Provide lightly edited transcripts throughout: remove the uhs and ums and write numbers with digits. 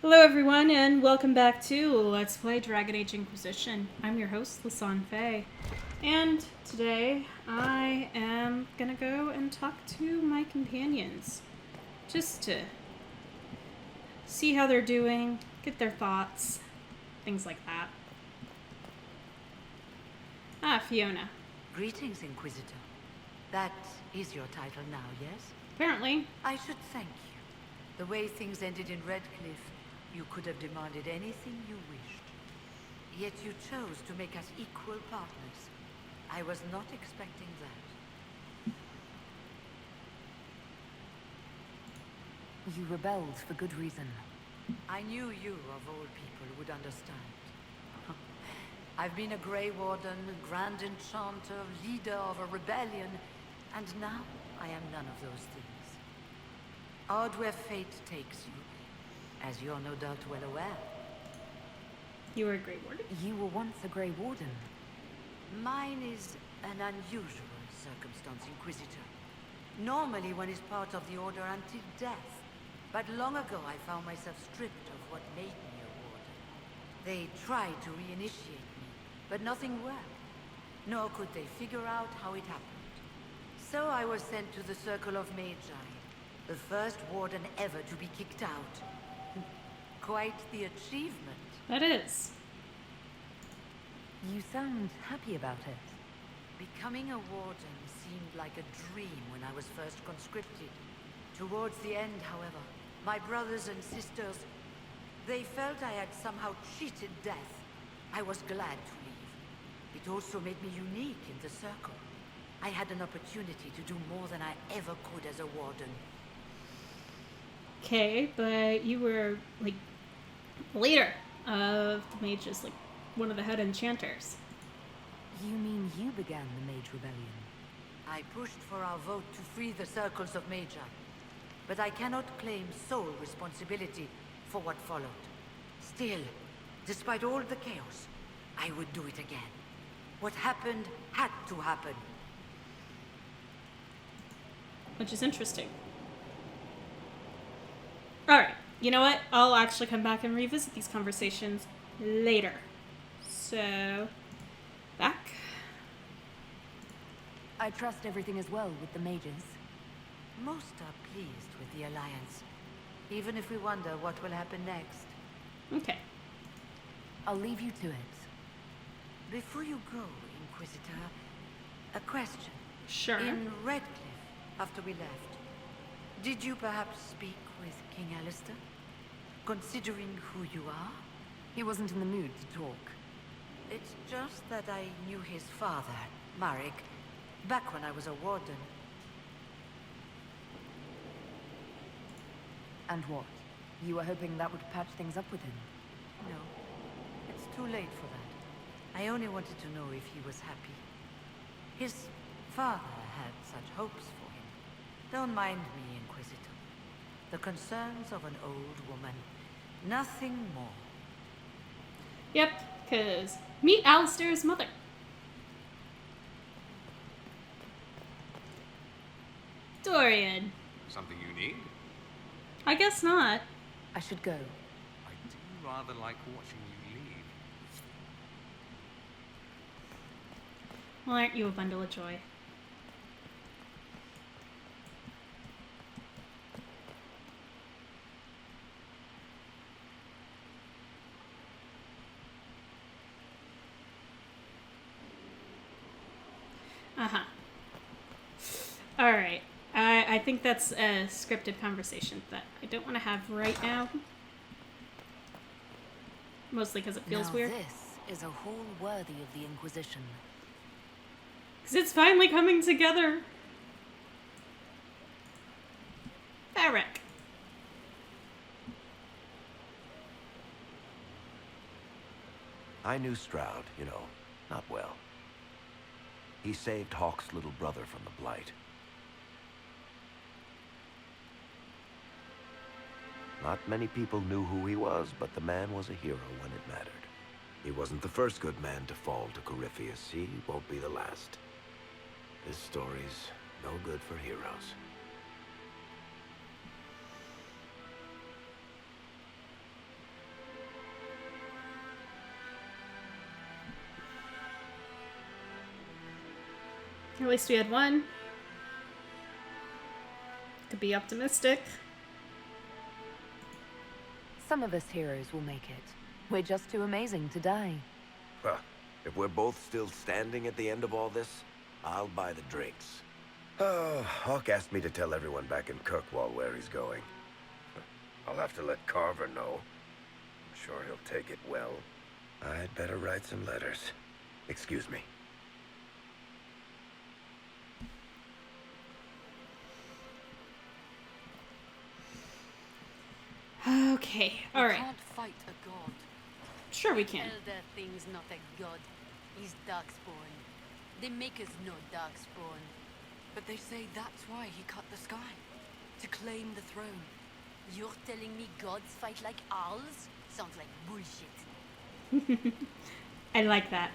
Hello everyone and welcome back to Let's Play Dragon Age Inquisition. I'm your host, Lasan Faye. And today I am gonna go and talk to my companions. Just to see how they're doing, get their thoughts, things like that. Fiona. Greetings, Inquisitor. That is your title now, yes? Apparently. I should thank you. The way things ended in Redcliffe, you could have demanded anything you wished. Yet you chose to make us equal partners. I was not expecting that. You rebelled for good reason. I knew you, of all people, would understand. I've been a Grey Warden, Grand Enchanter, leader of a rebellion, and now I am none of those things. Odd where fate takes you, as you're no doubt well aware. You were a Grey Warden? You were once a Grey Warden. Mine is an unusual circumstance, Inquisitor. Normally one is part of the Order until death. But long ago I found myself stripped of what made me a Warden. They tried to reinitiate me, but nothing worked. Nor could they figure out how it happened. So I was sent to the Circle of Magi, the first Warden ever to be kicked out. Quite the achievement. That is. You sound happy about it. Becoming a Warden seemed like a dream when I was first conscripted. Towards the end, however, my brothers and sisters, they felt I had somehow cheated death. I was glad to leave. It also made me unique in the Circle. I had an opportunity to do more than I ever could as a Warden. Okay, but you were, leader of the mages, one of the head enchanters. You mean you began the Mage Rebellion? I pushed for our vote to free the Circles of Magi, but I cannot claim sole responsibility for what followed. Still, despite all the chaos, I would do it again. What happened had to happen. Which is interesting. Alright, you know what? I'll actually come back and revisit these conversations later. So, back. I trust everything is well with the mages. Most are pleased with the Alliance, even if we wonder what will happen next. Okay. I'll leave you to it. Before you go, Inquisitor, a question. Sure. In Redcliffe, after we left, did you perhaps speak with King Alistair? Considering who you are? He wasn't in the mood to talk. It's just that I knew his father, Marek, back when I was a Warden. And what? You were hoping that would patch things up with him? No, it's too late for that. I only wanted to know if he was happy. His father had such hopes for him. Don't mind me, Inquisitor. The concerns of an old woman. Nothing more. Yep, because meet Alistair's mother. Dorian. Something you need? I guess not. I should go. I do rather like watching you leave. Well, aren't you a bundle of joy? Uh-huh. Alright. I think that's a scripted conversation that I don't want to have right now. Mostly because it feels now weird. This is a hall worthy of the Inquisition. Because it's finally coming together. Eric. I knew Stroud, not well. He saved Hawke's little brother from the Blight. Not many people knew who he was, but the man was a hero when it mattered. He wasn't the first good man to fall to Corypheus. He won't be the last. This story's no good for heroes. At least we had one. Could be optimistic. Some of us heroes will make it. We're just too amazing to die. Huh. If we're both still standing at the end of all this, I'll buy the drinks. Oh, Hawk asked me to tell everyone back in Kirkwall where he's going. I'll have to let Carver know. I'm sure he'll take it well. I'd better write some letters. Excuse me. Okay, alright. Can't fight a god. Sure we can. Elder thing's not a god. He's darkspawn. They make us no darkspawn. But they say that's why he cut the sky. To claim the throne. You're telling me gods fight like owls? Sounds like bullshit. I like that.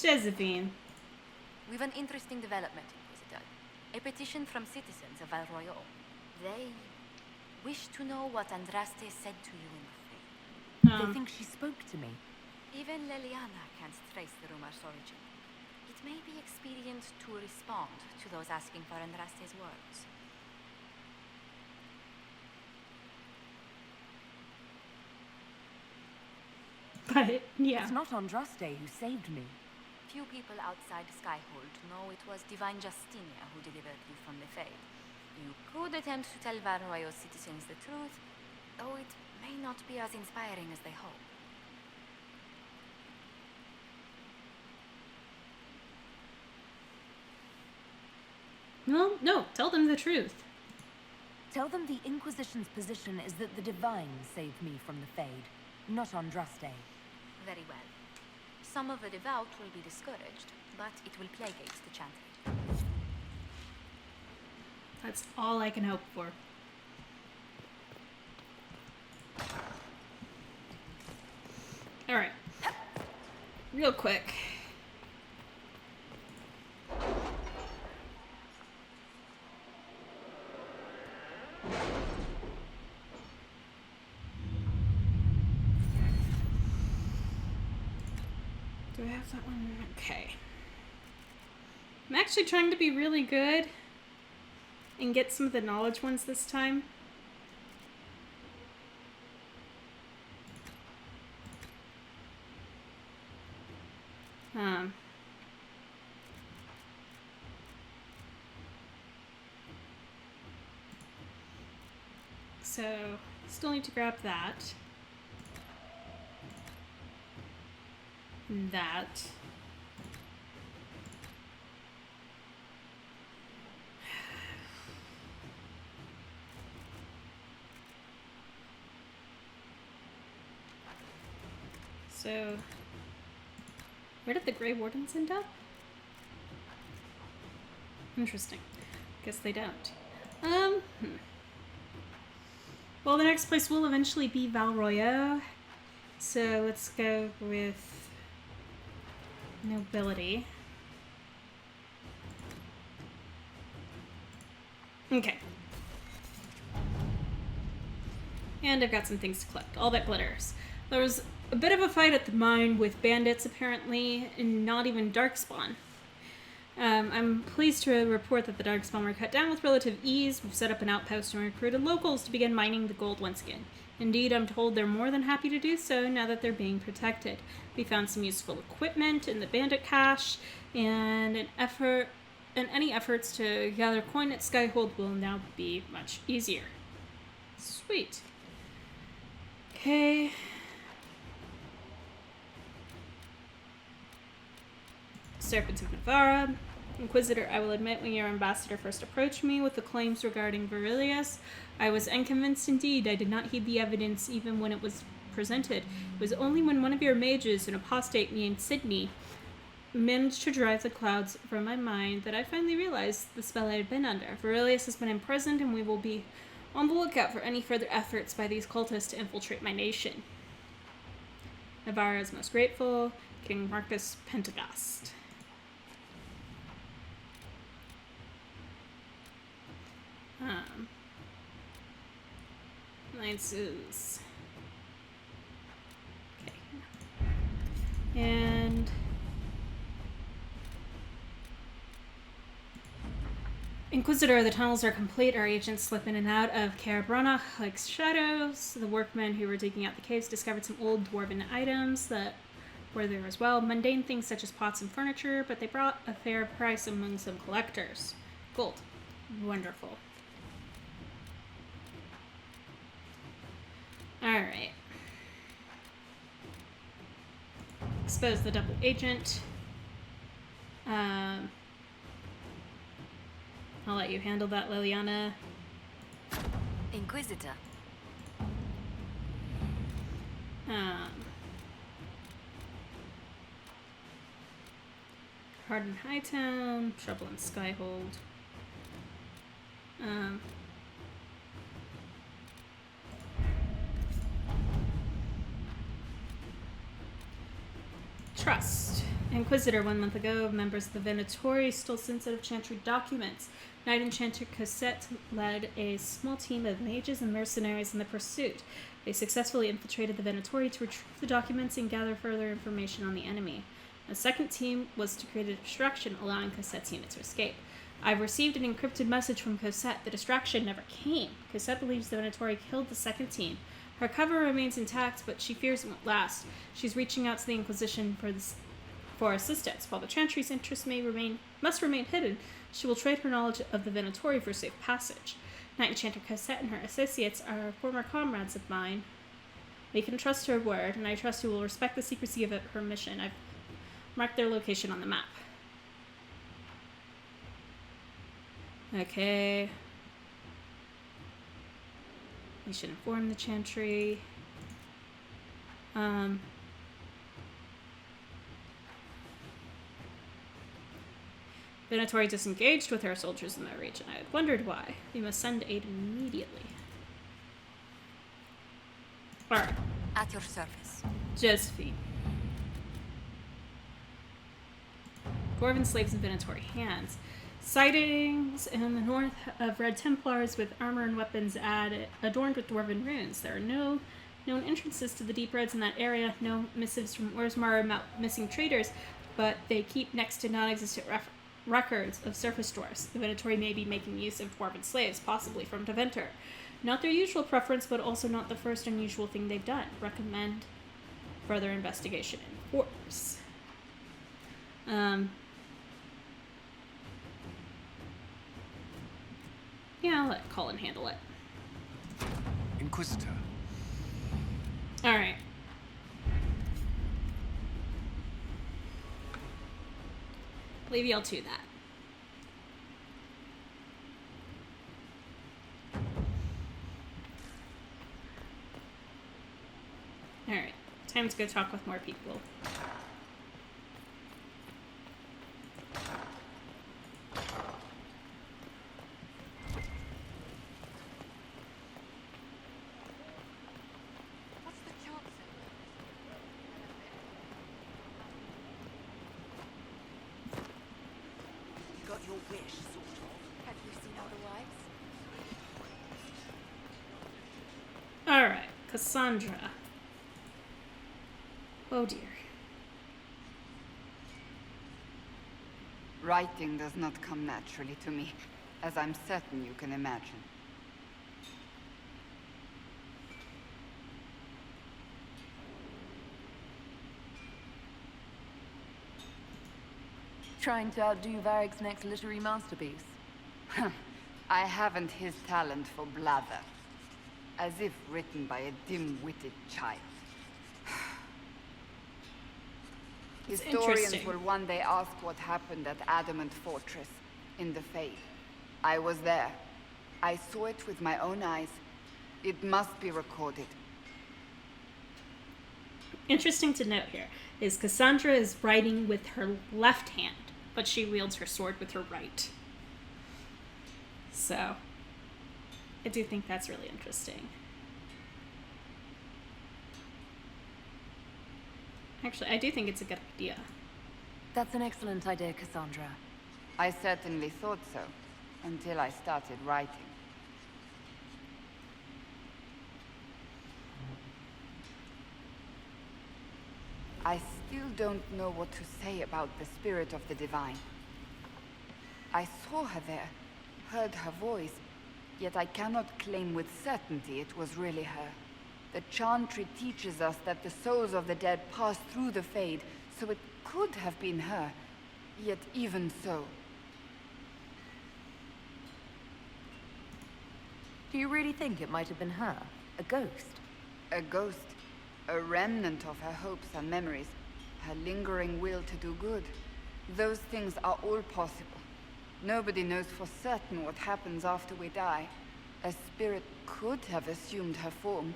Josephine. We've an interesting development, Inquisitor. A petition from citizens of Val Royal. They wish to know what Andraste said to you in the faith. They think she spoke to me. Even Leliana can't trace the rumor's origin. It may be expedient to respond to those asking for Andraste's words. But, yeah. It's not Andraste who saved me. Few people outside Skyhold know it was Divine Justinia who delivered you from the Fade. You could attempt to tell Val Royal citizens the truth, though it may not be as inspiring as they hope. Well, no, tell them the truth. Tell them the Inquisition's position is that the Divine saved me from the Fade, not Andraste. Very well. Some of the devout will be discouraged, but it will plague the chanted. That's all I can hope for. Alright. Real quick. Do I have that one? Okay. I'm actually trying to be really good and get some of the knowledge ones this time. So, still need to grab that. And that. So, where did the Grey Wardens end up? Interesting. Guess they don't. Well, the next place will eventually be Val Royal. So let's go with nobility. Okay. And I've got some things to collect. All that glitters. There was a bit of a fight at the mine with bandits, apparently, and not even Darkspawn. I'm pleased to report that the Darkspawn were cut down with relative ease. We've set up an outpost and recruited locals to begin mining the gold once again. Indeed, I'm told they're more than happy to do so now that they're being protected. We found some useful equipment in the bandit cache, and any efforts to gather coin at Skyhold will now be much easier. Sweet. Okay. Serpent of Navarra. Inquisitor, I will admit when your ambassador first approached me with the claims regarding Virilius, I was unconvinced indeed. I did not heed the evidence even when it was presented. It was only when one of your mages, an apostate named Sydney, managed to drive the clouds from my mind that I finally realized the spell I had been under. Virilius has been imprisoned, and we will be on the lookout for any further efforts by these cultists to infiltrate my nation. Navarra is most grateful. King Marcus Pentagast. Alliances. And Inquisitor, the tunnels are complete. Our agents slip in and out of Carabrana like shadows. The workmen who were digging out the caves discovered some old dwarven items that were there as well. Mundane things such as pots and furniture, but they brought a fair price among some collectors. Gold. Wonderful. Alright. Expose the double agent. I'll let you handle that, Liliana. Inquisitor. Harden Hightown, Trouble in Skyhold. Trust. Inquisitor, 1 month ago, members of the Venatori stole sensitive Chantry documents. Knight Enchanter Cosette led a small team of mages and mercenaries in the pursuit. They successfully infiltrated the Venatori to retrieve the documents and gather further information on the enemy. A second team was to create a distraction, allowing Cosette's unit to escape. I've received an encrypted message from Cosette. The distraction never came. Cosette believes the Venatori killed the second team. Her cover remains intact, but she fears it won't last. She's reaching out to the Inquisition for assistance. While the Chantry's interests must remain hidden, she will trade her knowledge of the Venatori for safe passage. Knight Enchanter Cosette and her associates are former comrades of mine. We can trust her word, and I trust you will respect the secrecy of her mission. I've marked their location on the map. Okay. We should inform the Chantry. Venatori disengaged with her soldiers in that region. I had wondered why. We must send aid immediately. Alright. At your service. Josephine. Dwarven slaves in Venatori hands. Sightings in the north of Red Templars with armor and weapons adorned with dwarven runes. There are no known entrances to the deep roads in that area, no missives from Orsmar about missing traders, but they keep next to non-existent records of surface dwarfs. The Venatori may be making use of dwarven slaves, possibly from Deventer. Not their usual preference, but also not the first unusual thing they've done. Recommend further investigation in force. Yeah, I'll let Colin handle it. Inquisitor. Alright. Leave y'all to that. Alright. Time to go talk with more people. What's the chance? You got your wish, sort of. Have you seen otherwise? Alright. Cassandra. Oh dear. Writing does not come naturally to me, as I'm certain you can imagine. Trying to outdo Varric's next literary masterpiece. I haven't his talent for blather. As if written by a dim-witted child. Historians interesting. will one day ask what happened at Adamant Fortress, in the Fade. I was there. I saw it with my own eyes. It must be recorded. Interesting to note here is Cassandra is writing with her left hand, but she wields her sword with her right. So, I do think that's really interesting. Actually, I do think it's a good idea. That's an excellent idea, Cassandra. I certainly thought so, until I started writing. I still don't know what to say about the spirit of the divine. I saw her there, heard her voice, yet I cannot claim with certainty it was really her. The Chantry teaches us that the souls of the dead pass through the Fade, so it could have been her. Yet even so... Do you really think it might have been her? A ghost? A ghost. A remnant of her hopes and memories. Her lingering will to do good. Those things are all possible. Nobody knows for certain what happens after we die. A spirit could have assumed her form,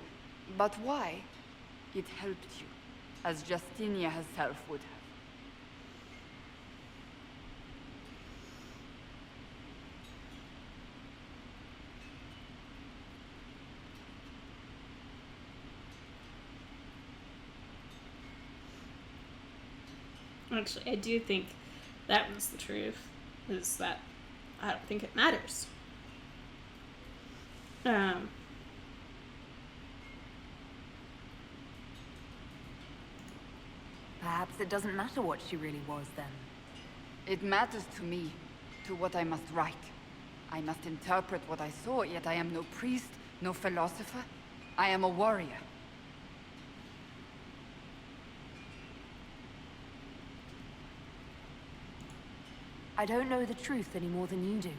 but why? It helped you, as Justinia herself would have. Actually, I do think that was the truth, is that I don't think it matters. Perhaps it doesn't matter what she really was then. It matters to me, to what I must write. I must interpret what I saw, yet I am no priest, no philosopher. I am a warrior. I don't know the truth any more than you do.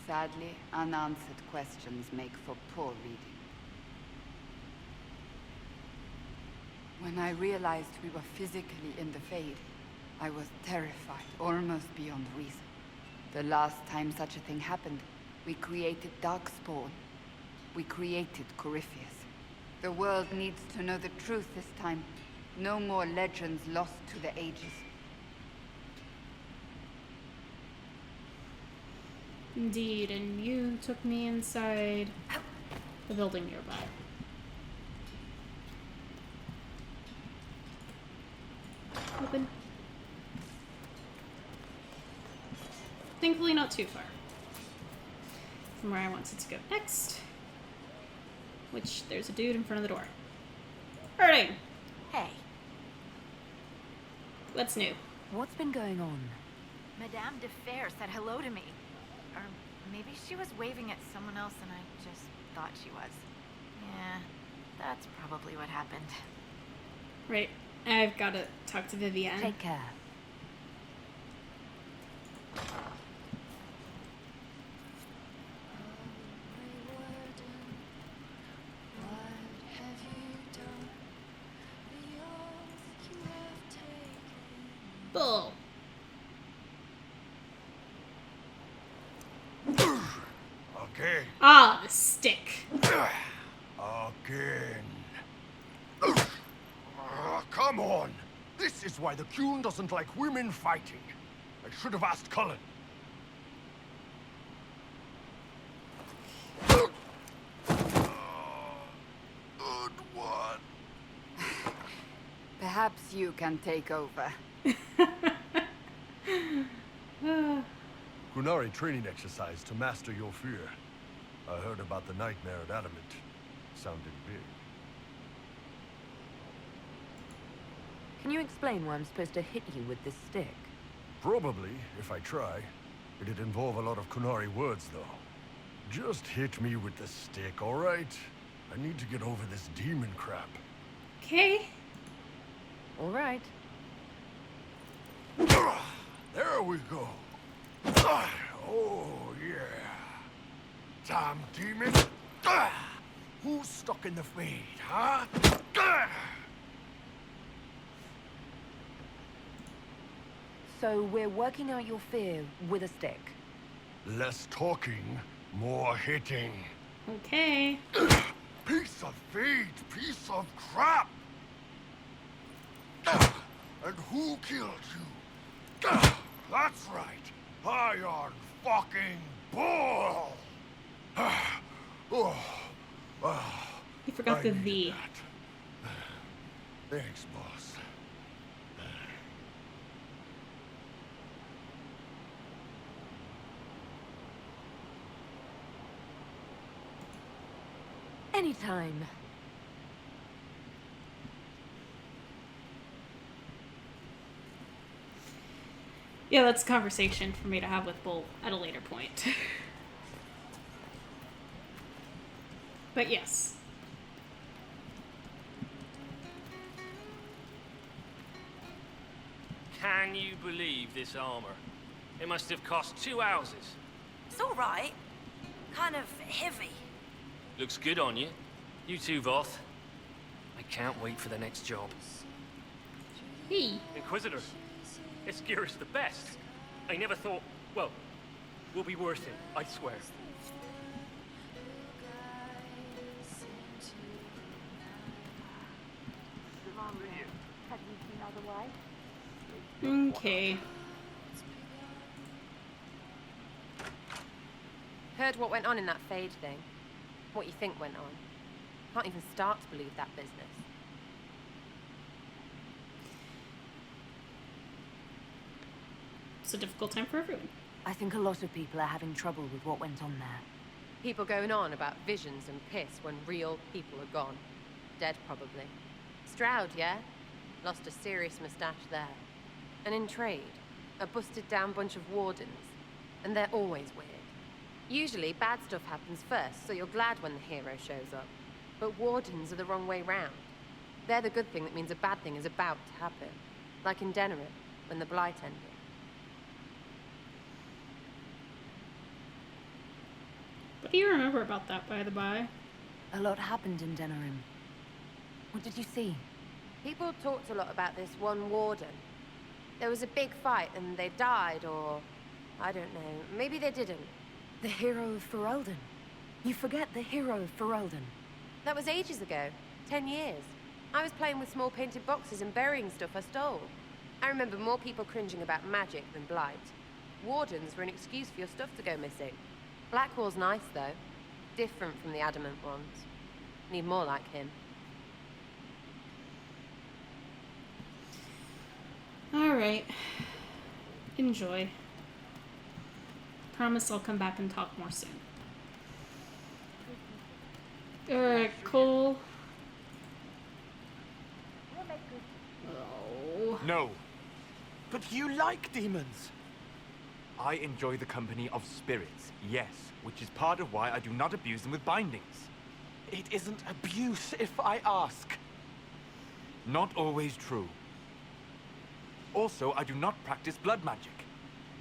Sadly, unanswered questions make for poor reading. When I realized we were physically in the Fade, I was terrified, almost beyond reason. The last time such a thing happened, we created Darkspawn. We created Corypheus. The world needs to know the truth this time. No more legends lost to the ages. Indeed, and you took me inside the building nearby. Open. Thankfully not too far from where I wanted to go next. Which, there's a dude in front of the door. Hurting! Hey, What's new? What's been going on? Madame de Fer said hello to me. Or maybe she was waving at someone else and I just thought she was. Yeah, that's probably what happened. Right. I've got to talk to Vivienne. Take care. Bull. Again. Ah, the stick. Again. Come on! This is why the Qun doesn't like women fighting. I should have asked Cullen. Good one. Perhaps you can take over. Qunari training exercise to master your fear. I heard about the nightmare at Adamant. Sounded big. Can you explain why I'm supposed to hit you with this stick? Probably, if I try. It'd involve a lot of Qunari words, though. Just hit me with the stick, alright? I need to get over this demon crap. Okay. All right. There we go. Oh, yeah. Damn demon. Who's stuck in the Fade, huh? So we're working out your fear with a stick. Less talking, more hitting. Okay. Piece of Fade, piece of crap! And who killed you? That's right, Iron fucking Bull! You forgot the I needed V. that. Thanks, boss. Anytime. Yeah, that's a conversation for me to have with Bull at a later point. But yes. Can you believe this armor? It must have cost 2 houses. It's all right. Kind of heavy. Looks good on you. You too, Voth. I can't wait for the next job. Hey. Inquisitor, this gear is the best. I never thought, well, will be worth it, I swear. Okay. Heard what went on in that Fade thing? What you think went on? Can't even start to believe that business. It's a difficult time for everyone. I think a lot of people are having trouble with what went on there. People going on about visions and piss when real people are gone. Dead, probably. Stroud, yeah? Lost a serious moustache there. And in trade, a busted-down bunch of wardens. And they're always weird. Usually, bad stuff happens first, so you're glad when the hero shows up. But wardens are the wrong way round. They're the good thing that means a bad thing is about to happen. Like in Denerim, when the Blight ended. What do you remember about that, by the by? A lot happened in Denerim. What did you see? People talked a lot about this one warden. There was a big fight and they died, or... I don't know. Maybe they didn't. The hero of Ferelden. You forget the hero of Ferelden. That was ages ago. 10 years. I was playing with small painted boxes and burying stuff I stole. I remember more people cringing about magic than Blight. Wardens were an excuse for your stuff to go missing. Blackwall's nice, though. Different from the adamant ones. Need more like him. Alright. Enjoy. Promise I'll come back and talk more soon. Alright, Cole. Oh. No. But you like demons. I enjoy the company of spirits, yes, which is part of why I do not abuse them with bindings. It isn't abuse if I ask. Not always true. Also, I do not practice blood magic,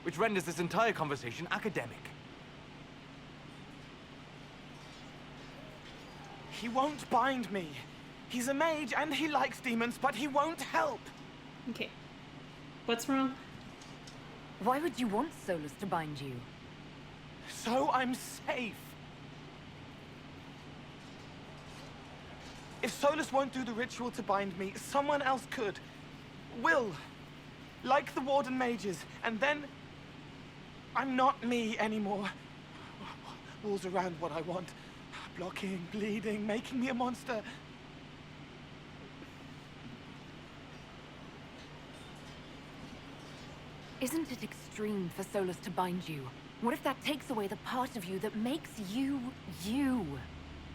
which renders this entire conversation academic. He won't bind me. He's a mage and he likes demons, but he won't help. Okay. What's wrong? Why would you want Solus to bind you? So I'm safe. If Solus won't do the ritual to bind me, someone else could. Will. Like the Warden mages, and then... I'm not me anymore. Walls around what I want. Blocking, bleeding, making me a monster. Isn't it extreme for Solus to bind you? What if that takes away the part of you that makes you, you?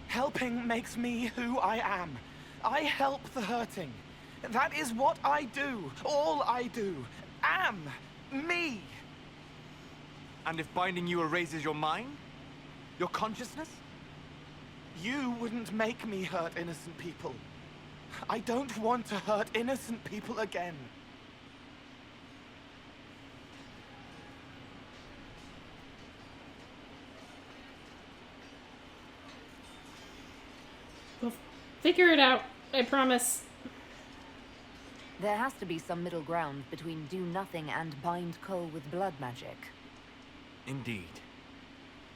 Helping makes me who I am. I help the hurting. That is what I do. All I do. Am. Me. And if binding you erases your mind? Your consciousness? You wouldn't make me hurt innocent people. I don't want to hurt innocent people again. We'll figure it out. I promise. There has to be some middle ground between do nothing and bind Cole with blood magic. Indeed.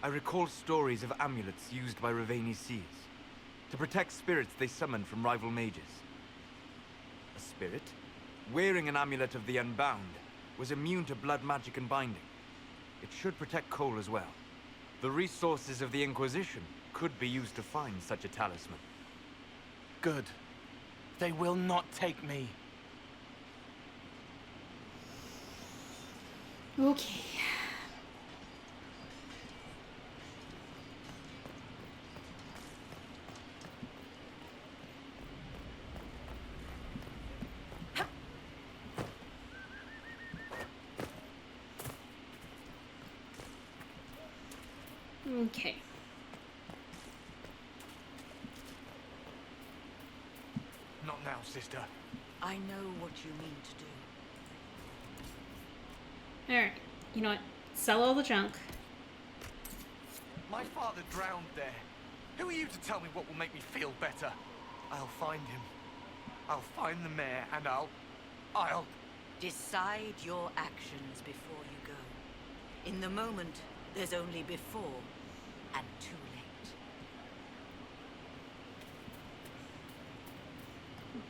I recall stories of amulets used by Ravani's seers to protect spirits they summoned from rival mages. A spirit, wearing an amulet of the Unbound, was immune to blood magic and binding. It should protect Cole as well. The resources of the Inquisition could be used to find such a talisman. Good. They will not take me. Okay. Okay. Not now, sister. I know what you mean to do. Alright. You know what? Sell all the junk. My father drowned there. Who are you to tell me what will make me feel better? I'll find him. I'll find the mayor, and I'll... Decide your actions before you go. In the moment, there's only before and too late.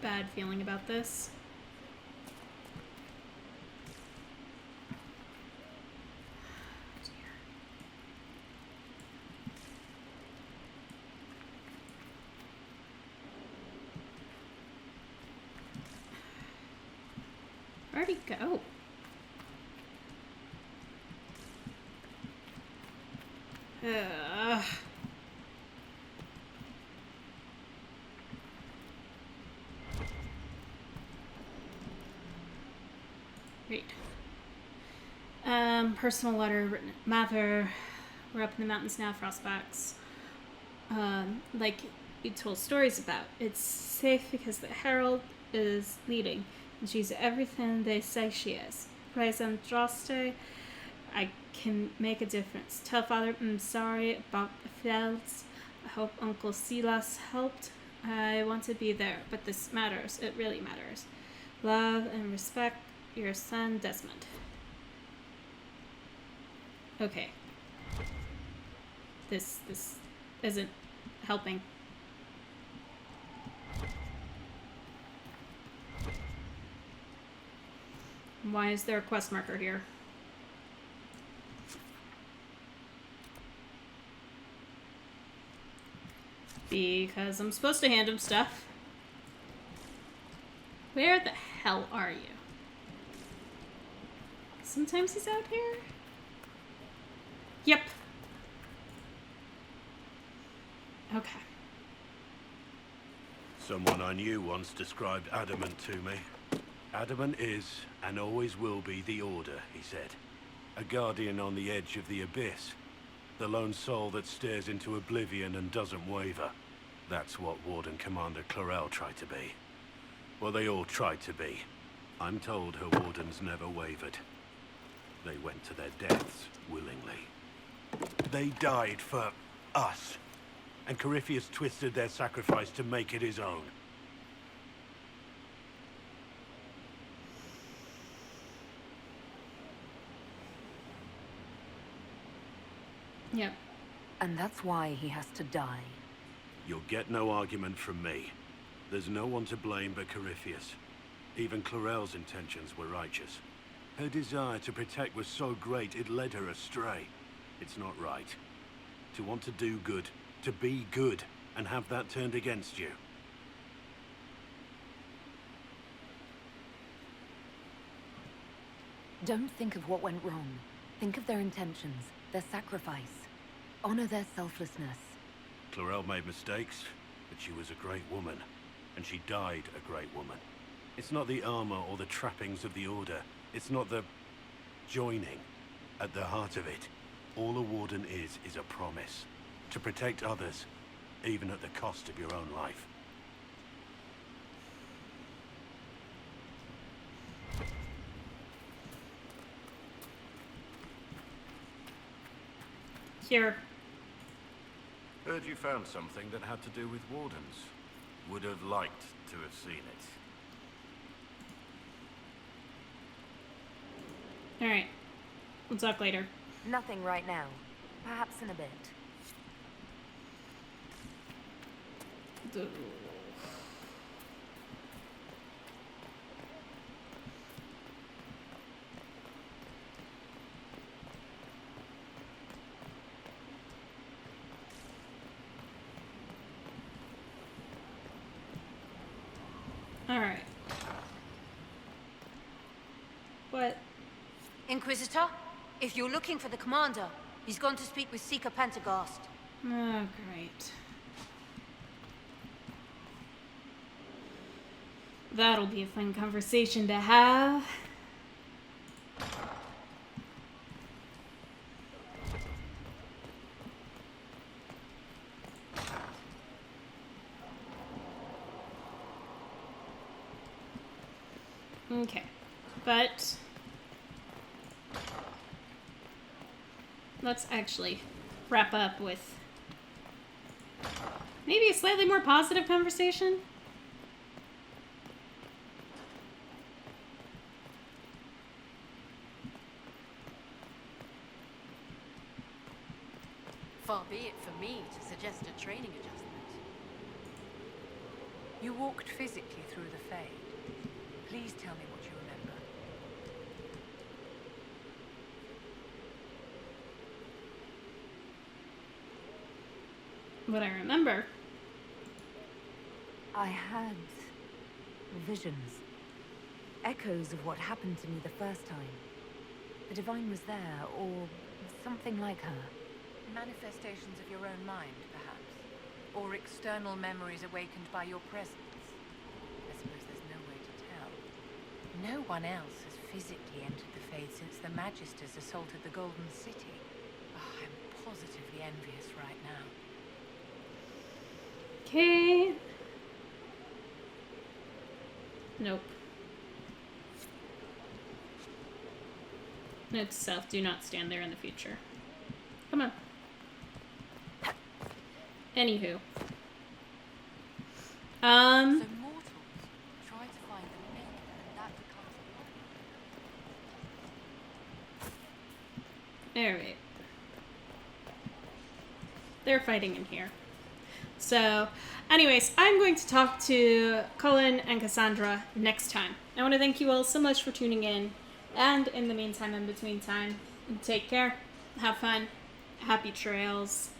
Bad feeling about this. Where'd he go? Great. Personal letter written at Mather. We're up in the mountains now, Frostbacks. Like you told stories about. It's safe because the Herald is leading, and she's everything they say she is. Praise Andraste, I can make a difference. Tell Father I'm sorry about the fields. I hope Uncle Silas helped. I want to be there, but this matters. It really matters. Love and respect, your son Desmond. Okay. This isn't helping. Why is there a quest marker here? Because I'm supposed to hand him stuff. Where the hell are you? Sometimes he's out here? Yep. Okay. Someone I knew once described Adamant to me. Adamant is, and always will be, the Order, he said. A guardian on the edge of the abyss. The lone soul that stares into oblivion and doesn't waver. That's what Warden Commander Clarel tried to be. Well, they all tried to be. I'm told her wardens never wavered. They went to their deaths willingly. They died for us. And Corypheus twisted their sacrifice to make it his own. Yep. And that's why he has to die. You'll get no argument from me. There's no one to blame but Corypheus. Even Clarel's intentions were righteous. Her desire to protect was so great it led her astray. It's not right. To want to do good, to be good, and have that turned against you. Don't think of what went wrong. Think of their intentions, their sacrifice. Honor their selflessness. Clarel made mistakes, but she was a great woman. And she died a great woman. It's not the armor or the trappings of the Order. It's not the joining. At the heart of it, all a warden is a promise. To protect others, even at the cost of your own life. Here. Heard you found something that had to do with wardens. Would have liked to have seen it. Alright. We'll talk later. Nothing right now. Perhaps in a bit. Alright. What? Inquisitor, if you're looking for the commander, he's gone to speak with Seeker Pentagast. Oh, great. That'll be a fun conversation to have. Okay. But let's actually wrap up with maybe a slightly more positive conversation. Far be it for me to suggest a training adjustment. You walked physically through the Fade. Please tell me what you remember. What I remember. I had visions. Echoes of what happened to me the first time. The Divine was there, or something like her. Manifestations of your own mind, perhaps? Or external memories awakened by your presence? I suppose there's no way to tell. No one else has physically entered the Fade since the Magisters assaulted the Golden City. Oh, I'm positively envious right now. Okay. Nope. Note to self, do not stand there in the future. Come on. Anywho. So mortals try to find the maker, and that becomes Alright. They're fighting in here. So, anyways, I'm going to talk to Cullen and Cassandra next time. I want to thank you all so much for tuning in. And in the meantime, in between time, take care, have fun, happy trails.